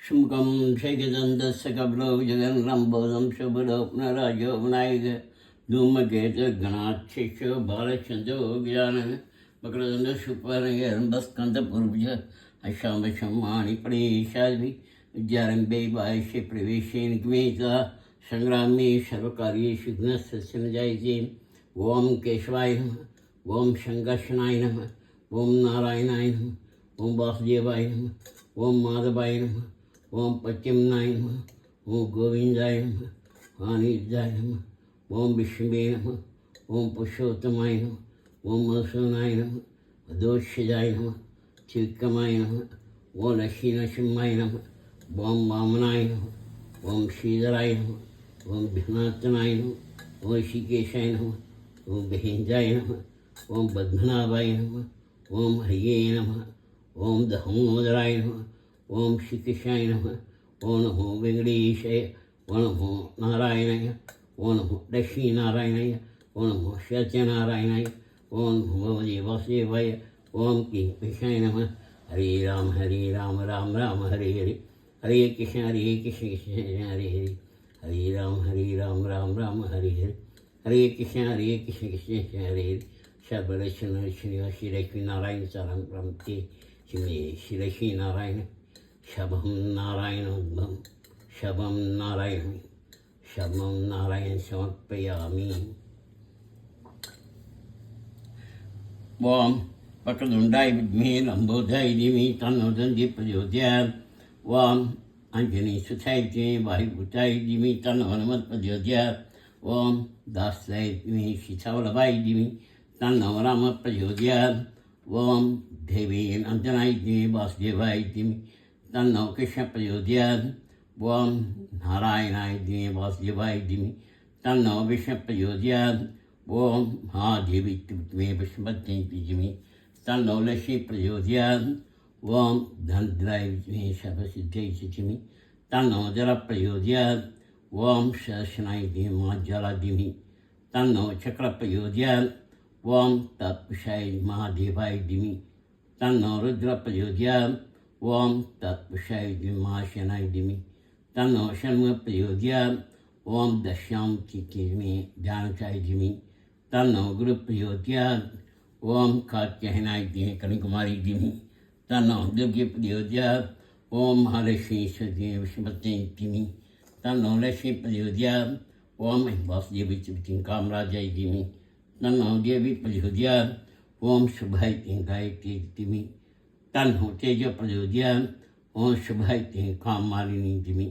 शुकं शैकदन्तस्य कपिलो जगन्लम्बोदं शुभलो पुनराजो विनायक धूमकेतुर्गणाक्षिष्यो बालचन्द्रो ज्ञानः वक्रतुण्डः शुक्लानयर्म्बस्कन्दपूर्वज अशाम्बशं माणिपणेशाद्वि विद्यारम्भे बाह्ये प्रवेशे निगमेता संग्रामे सर्वकार्येषु घ्नस्य न जायते। ओं केशवाय नमः, ओं शङ्कर्षणाय नमः, ओं नारायणाय नमः, ओं वासुदेवाय नमः, ओं माधवाय नमः, ओं पद्मनाय नमः, ओं गोविंदाय नमः, अनिरुद्धाय नमः, ओं विष्णुवे नमः, ओं पुरुषोत्तमाय नमः, ओं मधुसूदनाय नमः, अदोषजाय नमः, त्रिविक्रमाय नमः, ओं लक्ष्मीनरसिंहाय नमः, ओं वामनाय नमः, ओं श्रीधराय नमः, ओं विघ्नात्मनाय नमः, ओं ऋषिकेशाय नमः, ओं महेन्द्राय नमः, ओं पद्मनाभाय नमः, ओं हरिये नमः, ओं दामोदराय नमः, ओं श्रीकृष्णाय नमः, ओं नमो वेंकटेशाय, ओं नमो नारायणाय, ओं नमो लक्ष्मीनारायणाय, ओं नमो सत्यनारायणाय, ओं नमो भगवते वासुदेवाय, ओं कृष्णाय नमः। हरे राम राम राम हरे हरे, हरे कृष्ण कृष्ण कृष्ण हरे हरे, हरे राम राम राम हरे हरे, हरे कृष्ण कृष्ण कृष्ण हरे हरे। सर्वलक्षण श्रीनिवास श्री लक्ष्मी नारायण सारं प्रमते श्री श्री लक्ष्मी नारायण शबं नारायण उद्भं शबं नारायण समर्पयामि। ओं वक्रतुण्डाय विद्महे लम्बोदराय धीमहि तन्नो दन्ति प्रचोदयात्। ओं अंजनीसुताय विद्महे वायुपुत्राय धीमहि तन्नो हनुमत् प्रचोदयात्। ओं दासाय विद्महे सीतावल्लभाय धीमहि तन्नो रामः प्रचोदयात्। ओं देवी नन्दनाय धीमहि वासुदेवाय धीमहि तन्नो कृष्णः प्रचोदयात्। ओं नारायणाय धीमहि वासुदेवाय धीमहि तन्नो विष्णुः प्रचोदयात्। ओं महादेवी त्रिपुत्रे विष्णुपत्नी धीमहि तन्नो लक्ष्मी प्रचोदयात्। ओं धनद्राय विद्महे सर्वसिद्ध्यै धीमहि तन्नो जलः प्रचोदयात्। ओं सहस्रनाय धीमहि महाज्वाला धीमहि तन्नो चक्रः प्रचोदयात्। ओं तत्पुरुषाय महादेवाय धीमहि तन्नो रुद्रः प्रचोदयात्। ओं तत्पुरुषाय महाशनाय धीमहि तन्नो षण्मुखः प्रचोदयात्। ओं दक्षिणामूर्ति धीमहि ध्यानचाय धीमहि तन्नो गुरुः प्रचोदयात्। ओं कात्यायनाय धीमहि कन्याकुमारी धीमहि तन्नो दुर्गे प्रचोदयात्। ओं महालक्ष्मीश्वरी धीमहि विष्णुपत्नी धीमहि तन्नो लक्ष्मी प्रचोदयात्। ओं वासुदेवी कामराजाय धीमहि तन्नो देवी प्रचोदयात्। ओं शुभाय गायत्री धीमहि तन्नो तेजो प्रचोदयात्। ओं शुभाय काममालिनी धीमहि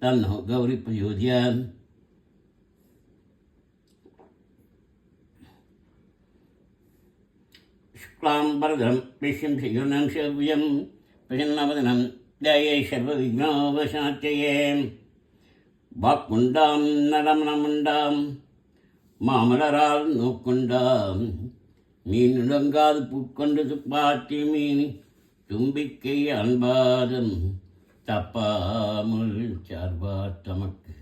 तन्नो गौरी प्रचोदयात्। शुक्लाम्बरधरं विष्णुं शशिवर्णं शतभुजं प्रसन्नवदनं ध्याये सर्वविघ्नोपशान्तये। வாக்குண்டாம் நரமணமுண்டாம் மாமலரால் நோக்குண்டாம் மீனுடங்காது பூக்கொண்டு துப்பாட்டி மீன் தும்பிக்கை அன்பாதம் தப்பாமல் சார்பார் தமக்கு.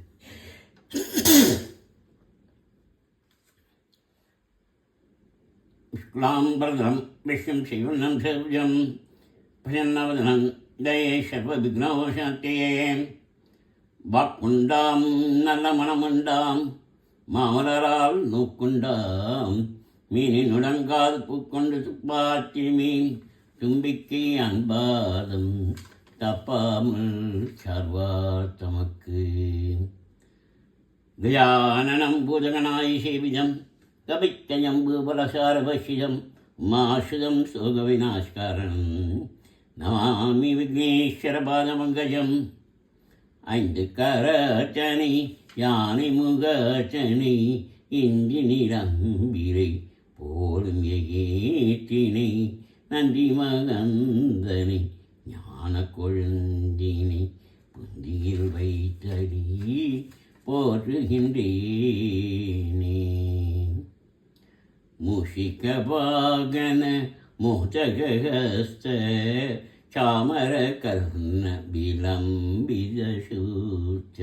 शुक्लाम्बरधरं विष्णुं शशिवर्णं शतभुजं प्रसन्नवदनं ध्याये सर्वविघ्नोपशान्तये। வாக்குண்டாம் நல்ல மனமுண்டாம் மாமலரால் நோக்குண்டாம் மீனின் உடங்காது பூக்கொண்டு துப்பாட்டி மீன் தும்பிக்கை அன்பாதம் தப்பாமல் சார்வார் தமக்கு. கஜானனம் பூதகணாய் சேவிதம் கபித்தஜம்புபலசாரபஷிதம் உமாசுதம் சோகவிநாஷ்காரணம் நமாமி விக்னேஸ்வரபாதமங்கஜம். ஐந்து கரச்சனை யானை முகச்சனை இந்தி நிரம்பிரை போலும் ஏற்றினை நன்றி மகந்தனை ஞான கொழுந்தினை புந்தியில் வைத்தடி போற்றுகின்றேனே. மூஷிக வாகன மோதகஸ்த चामर कर्ण विलंबित शूच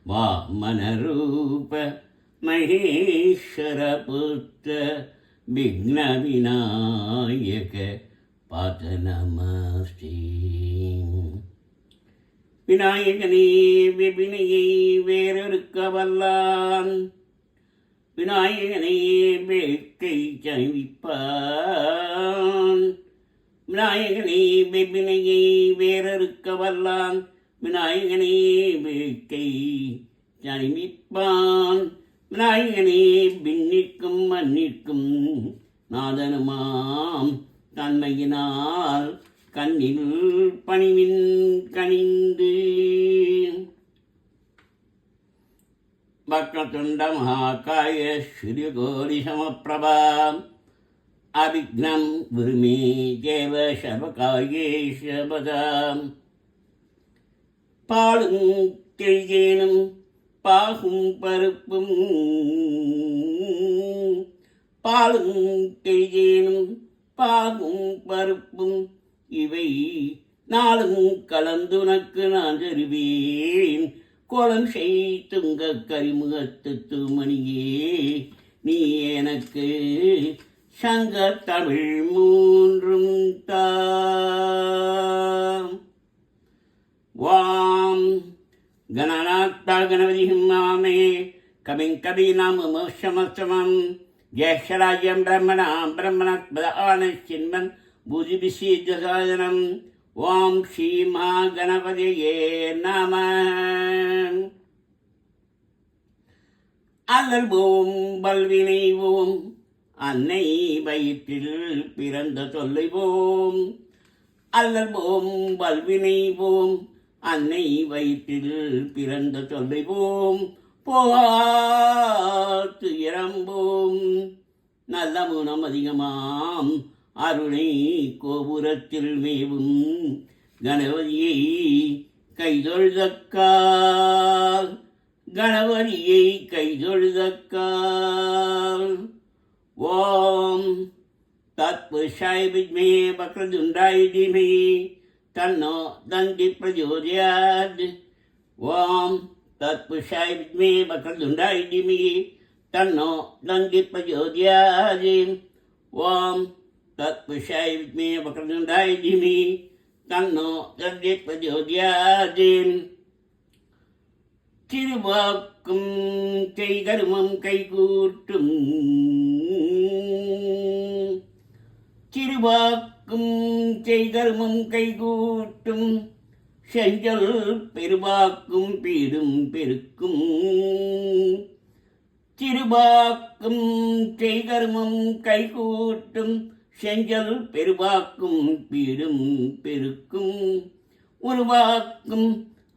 वामन रूप महेश्वर पुत्र विघ्न विनायक पाद नमस्ते। விநாயகனே வினையை வேறறுக்க வல்லான், விநாயகனே வேட்கை ஜனிப்பான், விநாயகனே வினையை வேறறுக்க வல்லான், விநாயகனே வேட்கை ஜனிப்பான், விநாயகனே விண்ணிற்கும் மண்ணிற்கும் நாதனுமாம் தன்மையினால் கண்ணில் பணிவின் கனிந்து வக்ரதுண்ட மகாகாய சூரியகோடி சமப்பிரபா அவிக்னம் குருமே தேவ சர்வகாயேஷபதாம். பாலும் தெளியேனும் பாகும் பருப்பும், பாலும் தெளியேனும் பாகும் பருப்பும் இவை நாளும் கலந்துனக்கு நான் தருவேன். கோலம் செய்துங்க கரிமுகத்து தூமணியே நீ எனக்கு சங்க தமிழ் மூன்றும் தாம். வாம் கணநாத்தா கணபதியும் மாமே கவிங் கவீனாமோஷமஸ்தமம் ஜேஷராஜ்யம் பிரம்மணாம் பிரம்மணத்பத ஆனச்சின்மன் பூஜிபிஷீஜசாதனம். ஓம் ஸ்ரீ மா கணபதியே நம. அல்லல்வோம் பல்வினைவோம் அன்னை வயிற்றில் பிறந்த தொல்லைவோம், அல்லல்வோம் பல்வினைவோம் அன்னை வயிற்றில் பிறந்த தொல்லைவோம், போத்து இறம்போம் நல்ல முனம் அதிகமாம் அருணை கோபுரத்தில் மேவும் கணபதியை கைதொழுதக்கால், கணபதியை கைதொழுதக்கால். ஓம் தத்புருஷாய வித்மே வக்ரதுண்டாய தீமஹி தன்னோ தந்தி பிரச்சோதயாத். ஓம் தத்புருஷாய வித்மே வக்ரதுண்டாய தீமஹி தன்னோ தந்தி பிரச்சோதயாத். ஓம் தத்புருஷாய வித்மே வக்ரதுண்டாய தீமஹி தன்னோ தந்தி பிரச்சோதயாத். திருவாக்கும் கைகருமம் கைகூட்டும், திருவாக்கும் செய்கருமம் கைகூட்டும் செஞ்சல் பெருவாக்கும் பீடும் பெருக்கும், திருவாக்கும் செய்கருமம் கைகூட்டும் செஞ்சல் பெருவாக்கும் பீடும் பெருக்கும், உருவாக்கும்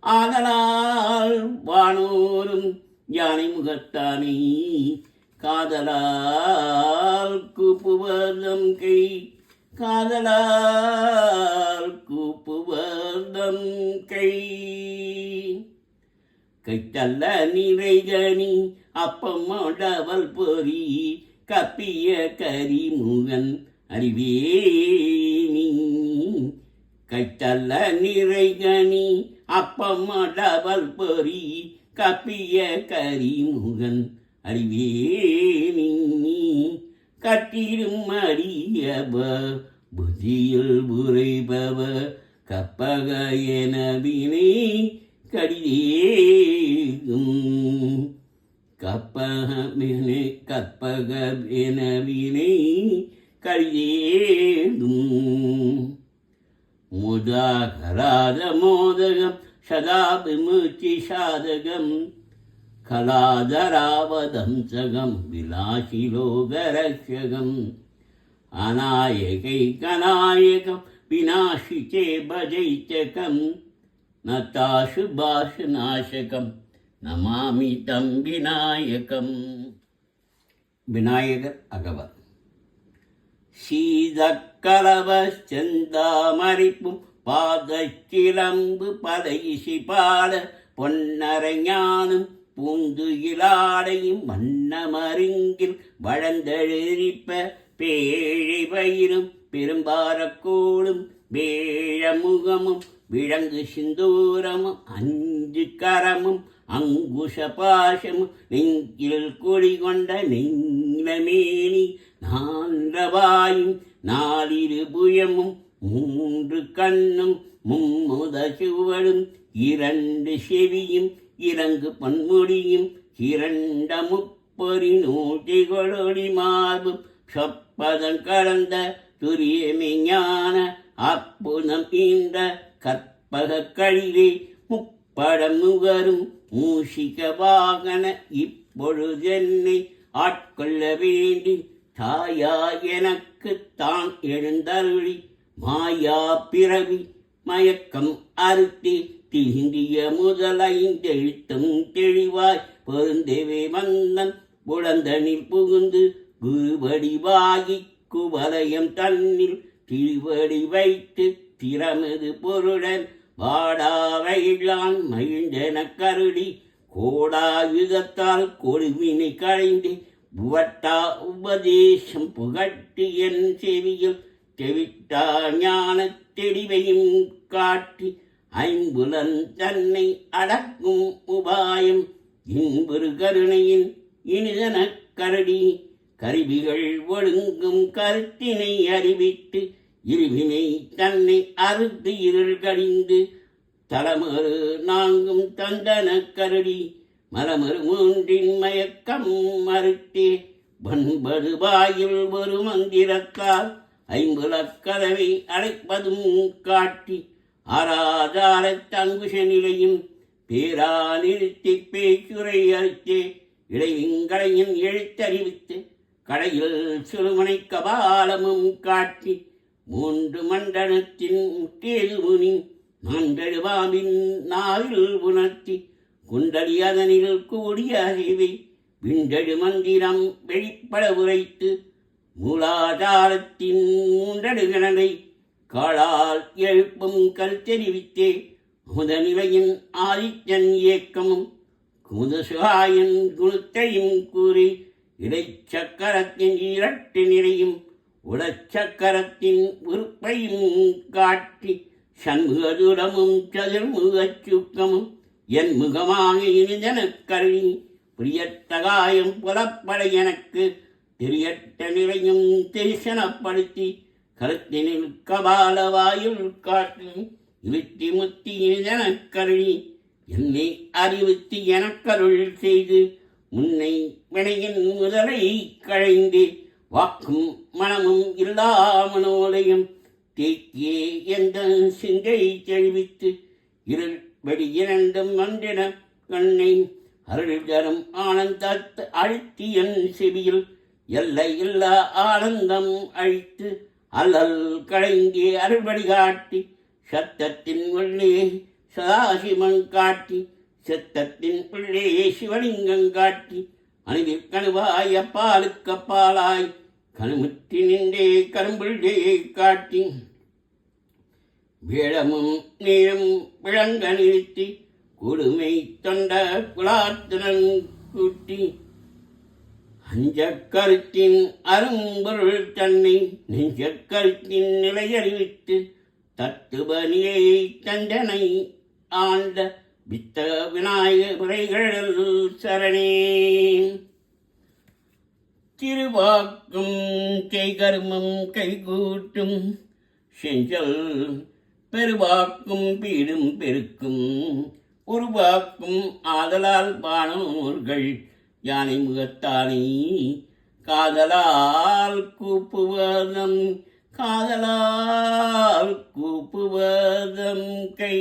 ஆதலால் வானோரும் யானை முகத்தானே காதலால் கூப்புவதம் கை, காதலால் கூப்புவதம் கை. கைத்தல்ல நிறைகனி அப்பமோடவல் பொறி கப்பிய கரிமுகன் அறிவேணி, கைத்தல்ல நிறைகனி அப்பமோடவல் பொறி கப்பிய கரிமுகன் அறிவேணி, கட்டிடும் அடியப புதியில் உரைபவ கப்பக என வினை கடிதேகும், கற்பக என வினை கடிதேகும். முதாகராத மோதகம் சதா விமுச்சி சாதகம் கலாதராவதம்சகம் விலாசிலோகரக்ஷகம், அநாயகை கநாயகம் விநாசிச்சே பஜைச்சகம் நதாசுபாஷு நாசகம் நமாமி தம் விநாயகம். விநாயகர் அகவர். சீதக்கலவச் செந்தாமரைப்பும் பாதச்சிலம்பு பதைசி பாட பொன்னரைஞானும் பூந்துயிலாடையும் வண்ணமருங்கில் வளர்ந்தெழிப்ப பேழை பயிரும் பெரும்பாரக்கோளும் வேழமுகமும் விலங்கு சிந்தூரமும் அஞ்சு கரமும் அங்குஷ பாசமும் நெஞ்சில் கொடி கொண்ட நெஞ்சமேனி நான்றவாயும் நாலிரு புயமும் மூன்று கண்ணும் மும்முத சுவடும் இரண்டு செவியும் இறங்கு பன்மொழியும் இரண்ட முப்பொறி நூற்றிகளொடி மார்பும் சொப்பதம் கடந்த துரியமே ஞான அற்புதம் ஈன்ற கற்பக கழிவே முப்படம் நுகரும் மூஷிக வாகன இப்பொழுதென்னை ஆட்கொள்ள வேண்டி தாயா எனக்கு தான் எழுந்தருளி மாயா பிறவி மயக்கம் அறுத்தி தீண்டிய முதலைந்தெழுத்தும் தெளிவாய் பொருந்தவே வந்தன் புலந்தனில் புகுந்து குருவடிவாகி குவலயம் தன்னில் திருவடி வைத்து திறமது பொருடன் வாடாவையிலான் மகிழ்ந்தென கருடி கோடாயுதத்தால் கொழுவினை களைந்து புவட்டா உபதேசம் புகட்டி என் செவியில் தெவிட்டா ஞான தெளிவையும் காட்டி ஐம்புலன் தன்னை அடக்கும் உபாயம் இன்புறு கருணையின் இனிதன கரடி கருவிகள் ஒழுங்கும் கருத்தினை அறிவித்து இருவினை தன்னை அறுத்து இருள் கடிந்து தலமறு நான்கும் தந்தன கருடி மலமறு மூன்றின் மயக்கம் மறுத்தே பண்பது வாயில் ஒரு மந்திரத்தால் ஐம்புலக் கதவை அழைப்பதும் காட்டி ஆராதார தங்குஷ நிலையும் பேரா நிறுத்தி பேச்சுரை அறுத்தே இடைவிங்களையும் எழுத்தறிவித்து கடையில் சிறுமனை கபாலமும் காட்டி மூன்று மண்டலத்தின் கேதுமுனி மாண்டெழுவாவின் நாவில் உணர்த்தி குண்டலி அதனில் கூடிய அறிவை விண்டெழு மந்திரம் வெளிப்பட உரைத்து மூலாதாரத்தின் மூன்றடுகணனை காலால் எழுப்பும் கல் தெரிவித்தே முதநிலையின் ஆதித்தன் இயக்கமும் குமுதசுகாயன் குணத்தையும் கூறி இடைச்சக்கரத்தின் இரட்டு நிலையும் உடச்சக்கரத்தின் உறுப்பையும் காட்டி சண்முகதுடமும் சதுர்முகச் சுக்கமும் என் முகமாக இனிதன கருவி பிரியத்தகாயம் புலப்பட எனக்கு தெரியட்ட நிலையும் தரிசனப்படுத்தி கருத்தினில் கபால வாயில் காட்டி இழுத்தி முத்தி இனிதன கருவி என்னை அறிவித்து எனக்கருள் செய்து முன்னை வினையின் முதலை கழைந்து வாக்கும் மனமும் இல்லா மனோலயம் தேக்கியே எந்த சிந்தை தெளிவித்து இருள் வெடி இரண்டும் வந்தின கண்ணை அருள் தரும் ஆனந்தத்தை அழுத்தி என் செவியில் எல்லை இல்லா ஆனந்தம் அழித்து அல்லல் களைந்தே அருள்வடி காட்டி சத்தத்தின் உள்ளே சதாசிவன் காட்டி சித்தத்தின் உள்ளே சிவலிங்கம் காட்டி அணிவிற்கணுவாய் அப்பாலுக்கப்பாலாய் கணுமுற்றி நின்றே கரும்புள்ளே காட்டி வேளமும் நீரும் விளங்க நிறுத்தி கொடுமை தொண்ட குலாத்துடன் கூட்டி அஞ்ச கருத்தின் அரும்பொருள் தன்னை நெஞ்ச கருத்தின் நிலையறிவித்து தத்துவனியை தண்டனை ஆண்ட வித்த விநாயக உரைகள் சரணே. திருவாக்கும் கைகர்மம் கைகூட்டும் செஞ்சல் பெருவாக்கும் பீடும் பெருக்கும் உருவாக்கும் ஆதலால் பானோர்கள் யானை முகத்தானே காதலால் கூப்புவதம் கை